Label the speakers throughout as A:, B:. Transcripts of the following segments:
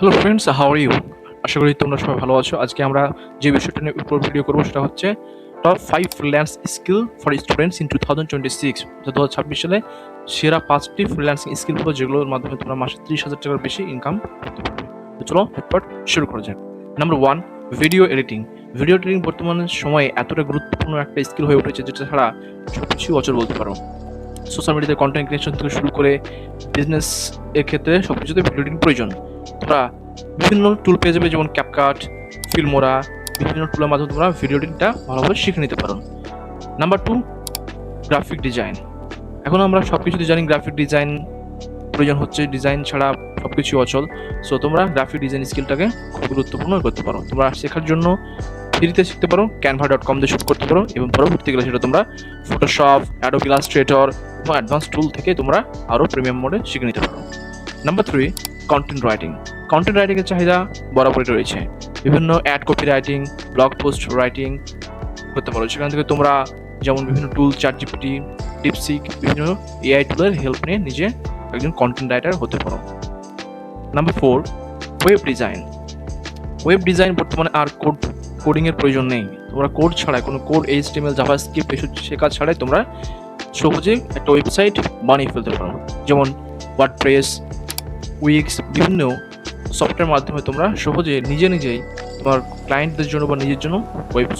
A: Hello friends, how are you? আশা করি তোমরা সবাই ভালো আছো। আজকে আমরা যে বিষয়টা নিয়ে উপর ভিডিও করবো সেটা হচ্ছে top 5 freelance skill for students in 2026। 2026 সালে সেরা 5টি ফ্রিল্যান্সিং স্কিল হলো যেগুলোর মাধ্যমে তোমরা মাসে 30,000 টাকার বেশি ইনকাম করতে পারবে। তো চলো ঝটপট শুরু করা যাক। Number 1, video editing. Video editing বর্তমানে সময়ে এতটা গুরুত্বপূর্ণ একটা স্কিল হয়ে উঠেছে যেটা ছাড়া সবকিছু অচল বলতে পারো। সোশ্যাল মিডিয়াতে কন্টেন্ট ক্রিয়েশন থেকে শুরু করে বিজনেস এর ক্ষেত্রে সবকিছুতে ভিডিও এডিটিং প্রয়োজন। তোমরা বিভিন্ন টুল পেয়ে যাবে, যেমন ক্যাপকাট, ফিল্মোরা, বিভিন্ন টুলের মাধ্যমে তোমরা ভিডিও এডিটিংটা ভালোভাবে শিখে নিতে পারো। Number 2, graphic design. এখন আমরা সবকিছুতে জানি গ্রাফিক ডিজাইন প্রয়োজন হচ্ছে, ডিজাইন ছাড়া সবকিছু অচল। সো তোমরা গ্রাফিক ডিজাইন স্কিলটাকে খুব গুরুত্বপূর্ণ করতে পারো। তোমরা শেখার জন্য ফ্রিতে শিখতে পারো, canva.com দিয়ে শুরু করতে পারো, এবং পরবর্তী গেলে সেটা তোমরা ফটোশপ, অ্যাডোব ইলাস্ট্রেটর এবং অ্যাডভান্স টুল থেকে তোমরা আরও প্রিমিয়াম মোডে শিখে নিতে পারো। Number 3, content writing. কন্টেন্ট রাইটিংয়ের চাহিদা বরাবরই রয়েছে। বিভিন্ন ad copy writing, blog post writing করতে পারো। সেখান থেকে তোমরা যেমন বিভিন্ন টুল, ChatGPT, ডিপসিক, বিভিন্ন এআই টুলের হেল্প নিয়ে নিজে একজন কন্টেন্ট রাইটার হতে পারো। Number 4, web design. Web design বর্তমানে আর কোডিংয়ের প্রয়োজন নেই। তোমরা কোড ছাড়াই, কোনো কোড, HTML, জাভাস্ক্রিপ্ট এসব শেখা ছাড়াই তোমরা সহজে একটা ওয়েবসাইট বানিয়ে ফেলতে পারো। যেমন ওয়ার্ডপ্রেস, উইক্স, বিভিন্ন সফটওয়্যার মাধ্যমে তোমরা সহজে নিজেই তোমার ক্লায়েন্টদের জন্য বা নিজের জন্য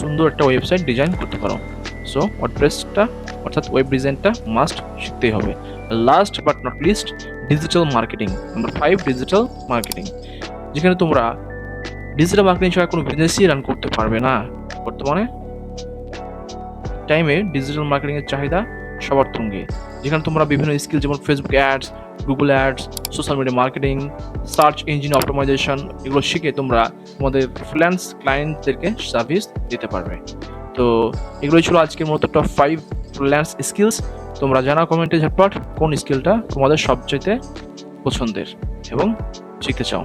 A: সুন্দর একটা ওয়েবসাইট ডিজাইন করতে পারো। সো ওয়ার্ডপ্রেসটা অর্থাৎ ওয়েব ডিজাইনটা মাস্ট শিখতেই হবে। Last but not list, digital marketing. Number 5, digital marketing, যেখানে তোমরা ডিজিটাল মার্কেটিং ছাড়া কোনো বিজনেসই রান করতে পারবে না। বর্তমানে টাইমে ডিজিটাল মার্কেটিংয়ের চাহিদা সবার তুঙ্গে, যেখানে তোমরা বিভিন্ন স্কিল যেমন Facebook ads, Google ads, social media marketing, search engine optimisation, এগুলো শিখে তোমরা তোমাদের ফ্রিল্যান্স ক্লায়েন্টদেরকে সার্ভিস দিতে পারবে। তো এগুলোই ছিল আজকের মতো টপ 5 ফ্রিল্যান্স স্কিলস। তোমরা জানাও কমেন্টে ঝটপট কোন স্কিলটা তোমাদের সবচাইতে পছন্দের এবং শিখতে চাও।